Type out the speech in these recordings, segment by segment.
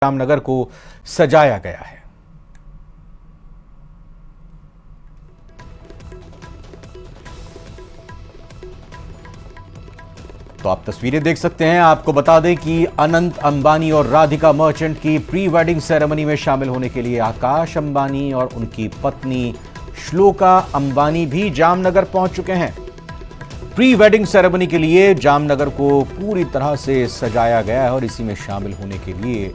जामनगर को सजाया गया है। तो आप तस्वीरें देख सकते हैं। आपको बता दें कि अनंत अंबानी और राधिका मर्चेंट की प्री वेडिंग सेरेमनी में शामिल होने के लिए आकाश अंबानी और उनकी पत्नी श्लोका अंबानी भी जामनगर पहुंच चुके हैं। प्री वेडिंग सेरेमनी के लिए जामनगर को पूरी तरह से सजाया गया है और इसी में शामिल होने के लिए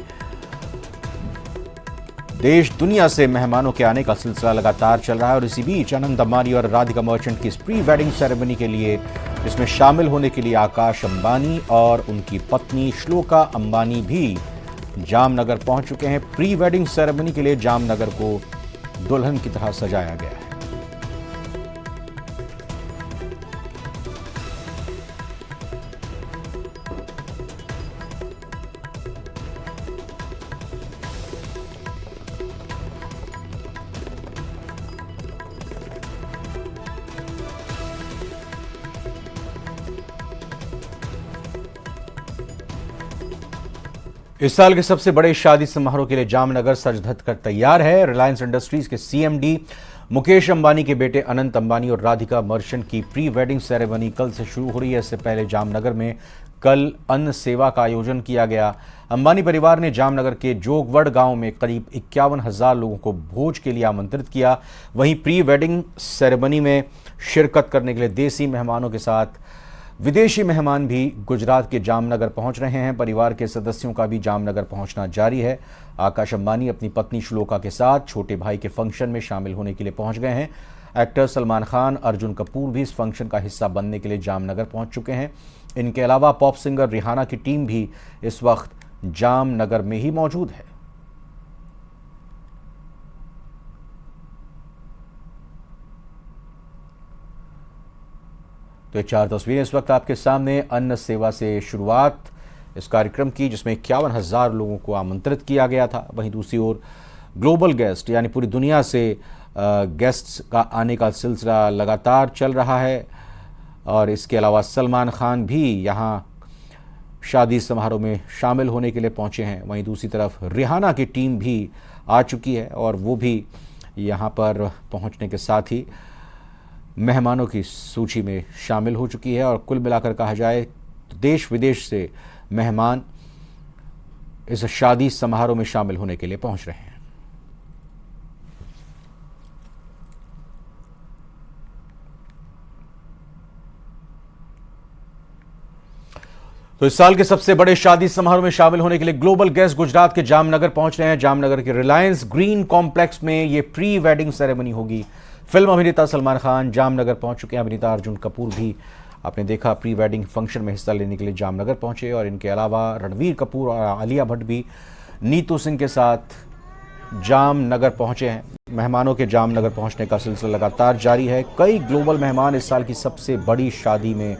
देश दुनिया से मेहमानों के आने का सिलसिला लगातार चल रहा है। और इसी बीच अनंत अंबानी और राधिका मर्चेंट की इस प्री वेडिंग सेरेमनी के लिए इसमें शामिल होने के लिए आकाश अंबानी और उनकी पत्नी श्लोका अंबानी भी जामनगर पहुंच चुके हैं। प्री वेडिंग सेरेमनी के लिए जामनगर को दुल्हन की तरह सजाया गया है। इस साल के सबसे बड़े शादी समारोह के लिए जामनगर सज धज कर तैयार है। रिलायंस इंडस्ट्रीज के सीएमडी मुकेश अंबानी के बेटे अनंत अंबानी और राधिका मर्चेंट की प्री वेडिंग सेरेमनी कल से शुरू हो रही है। इससे पहले जामनगर में कल अन्न सेवा का आयोजन किया गया। अंबानी परिवार ने जामनगर के जोगवड़ गांव में करीब 51,000 लोगों को भोज के लिए आमंत्रित किया। वहीं प्री वेडिंग सेरेमनी में शिरकत करने के लिए देसी मेहमानों के साथ विदेशी मेहमान भी गुजरात के जामनगर पहुंच रहे हैं। परिवार के सदस्यों का भी जामनगर पहुंचना जारी है। आकाश अंबानी अपनी पत्नी श्लोका के साथ छोटे भाई के फंक्शन में शामिल होने के लिए पहुंच गए हैं। एक्टर सलमान खान, अर्जुन कपूर भी इस फंक्शन का हिस्सा बनने के लिए जामनगर पहुंच चुके हैं। इनके अलावा पॉप सिंगर रिहाना की टीम भी इस वक्त जामनगर में ही मौजूद है। तो ये चार तस्वीरें इस वक्त आपके सामने अन्न सेवा से शुरुआत इस कार्यक्रम की, जिसमें 51,000 लोगों को आमंत्रित किया गया था। वहीं दूसरी ओर ग्लोबल गेस्ट यानी पूरी दुनिया से गेस्ट्स का आने का सिलसिला लगातार चल रहा है। और इसके अलावा सलमान खान भी यहाँ शादी समारोह में शामिल होने के लिए पहुँचे हैं। वहीं दूसरी तरफ रिहाना की टीम भी आ चुकी है और वो भी यहाँ पर पहुँचने के साथ ही मेहमानों की सूची में शामिल हो चुकी है। और कुल मिलाकर कहा जाए तो देश विदेश से मेहमान इस शादी समारोह में शामिल होने के लिए पहुंच रहे हैं। तो इस साल के सबसे बड़े शादी समारोह में शामिल होने के लिए ग्लोबल गेस्ट गुजरात के जामनगर पहुंच रहे हैं। जामनगर के रिलायंस ग्रीन कॉम्प्लेक्स में ये प्री वेडिंग सेरेमनी होगी। फिल्म अभिनेता सलमान खान जामनगर पहुंच चुके हैं। अभिनेता अर्जुन कपूर भी आपने देखा प्री वेडिंग फंक्शन में हिस्सा लेने के लिए जामनगर पहुंचे। और इनके अलावा रणवीर कपूर और आलिया भट्ट भी नीतू सिंह के साथ जामनगर पहुंचे हैं। मेहमानों के जामनगर पहुंचने का सिलसिला लगातार जारी है। कई ग्लोबल मेहमान इस साल की सबसे बड़ी शादी में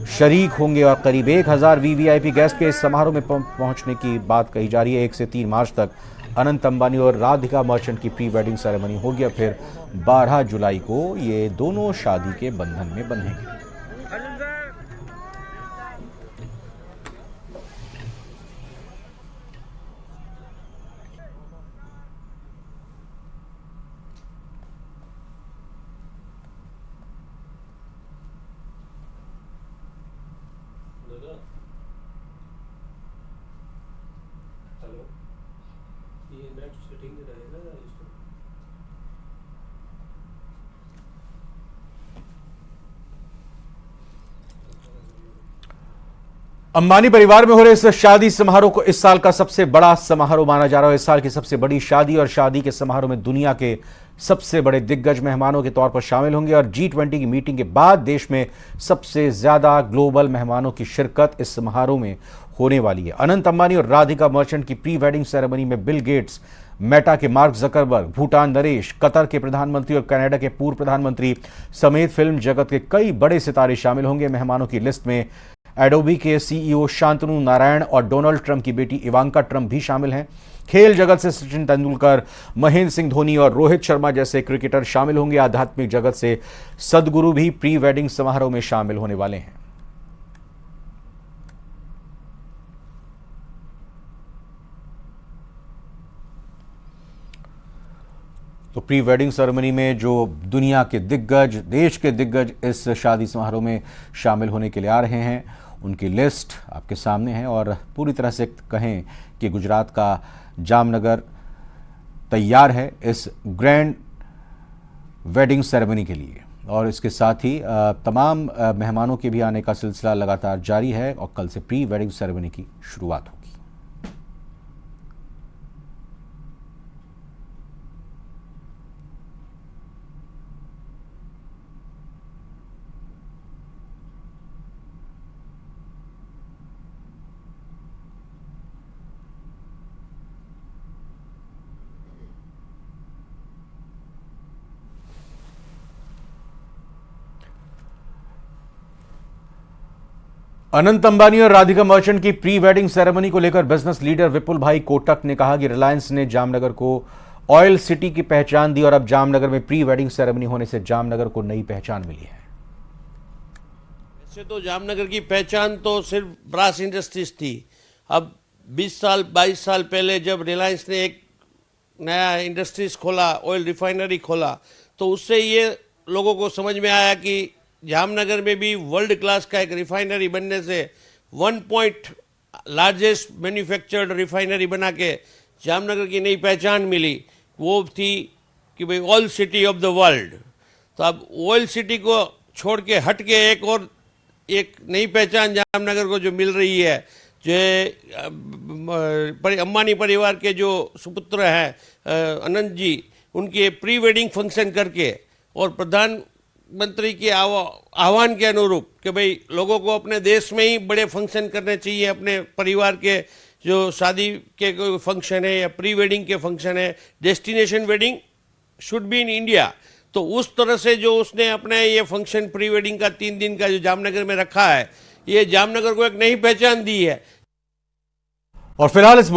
शरीक होंगे और करीब 1,000 वीवीआईपी गेस्ट के इस समारोह में पहुंचने की बात कही जा रही है। 1 से 3 मार्च तक अनंत अंबानी और राधिका मर्चेंट की प्री वेडिंग सेरेमनी होगी और फिर 12 जुलाई को ये दोनों शादी के बंधन में बंधेंगे। हेलो, ये नेक्स्ट सेटिंग में रहेगा या इसको? अंबानी परिवार में हो रहे इस शादी समारोह को इस साल का सबसे बड़ा समारोह माना जा रहा है। इस साल की सबसे बड़ी शादी और शादी के समारोह में दुनिया के सबसे बड़े दिग्गज मेहमानों के तौर पर शामिल होंगे। और G20 की मीटिंग के बाद देश में सबसे ज्यादा ग्लोबल मेहमानों की शिरकत इस समारोह में होने वाली है। अनंत अंबानी और राधिका मर्चेंट की प्री वेडिंग सेरेमनी में बिल गेट्स, मेटा के mark Zuckerberg, Bhutan Naresh, Qatar के प्रधानमंत्री और कनाडा के पूर्व प्रधानमंत्री समेत फिल्म जगत के कई बड़े सितारे शामिल होंगे। मेहमानों की लिस्ट में एडोबी के सीईओ शांतनु नारायण और डोनाल्ड ट्रंप की बेटी इवांका ट्रंप भी शामिल हैं। खेल जगत से सचिन तेंदुलकर, महेंद्र सिंह धोनी और रोहित शर्मा जैसे क्रिकेटर शामिल होंगे। आध्यात्मिक जगत से सदगुरु भी प्री वेडिंग समारोह में शामिल होने वाले हैं। तो प्री वेडिंग सेरेमनी में जो दुनिया के दिग्गज, देश के दिग्गज इस शादी समारोह में शामिल होने के लिए आ रहे हैं, उनकी लिस्ट आपके सामने है। और पूरी तरह से कहें कि गुजरात का जामनगर तैयार है इस ग्रैंड वेडिंग सेरेमनी के लिए। और इसके साथ ही तमाम मेहमानों के भी आने का सिलसिला लगातार जारी है और कल से प्री वेडिंग सेरेमनी की शुरुआत होगी। अनंत अंबानी और राधिका मर्चेंट की प्री वेडिंग सेरेमनी को लेकर बिजनेस लीडर विपुल भाई कोटक ने कहा कि रिलायंस ने जामनगर को ऑयल सिटी की पहचान दी और अब जामनगर में प्री वेडिंग सेरेमनी होने से जामनगर को नई पहचान मिली है। वैसे तो जामनगर की पहचान तो सिर्फ ब्रास इंडस्ट्रीज थी। अब 20 साल 22 साल पहले जब रिलायंस ने एक नया इंडस्ट्रीज खोला, ऑयल रिफाइनरी खोला, तो उससे ये लोगों को समझ में आया कि जामनगर में भी वर्ल्ड क्लास का एक रिफाइनरी बनने से 1 लार्जेस्ट मैन्युफैक्चर्ड रिफाइनरी बना के जामनगर की नई पहचान मिली। वो थी कि भाई oil city of the world. तो अब ऑयल सिटी को छोड़ के हट के एक नई पहचान जामनगर को जो मिल रही है, जो अंबानी परिवार के जो सुपुत्र हैं अनंत जी, उनके प्री वेडिंग फंक्शन करके और प्रधानमंत्री के आह्वान के अनुरूप कि भाई लोगों को अपने देश में ही बड़े फंक्शन करने चाहिए, अपने परिवार के जो शादी के कोई फंक्शन है या प्री वेडिंग के फंक्शन है, destination wedding should be in India. तो उस तरह से जो उसने अपने ये फंक्शन प्री वेडिंग का 3 दिन का जो जामनगर में रखा है, ये जामनगर को एक नई पहचान दी है। और फिलहाल इस बुलेटिन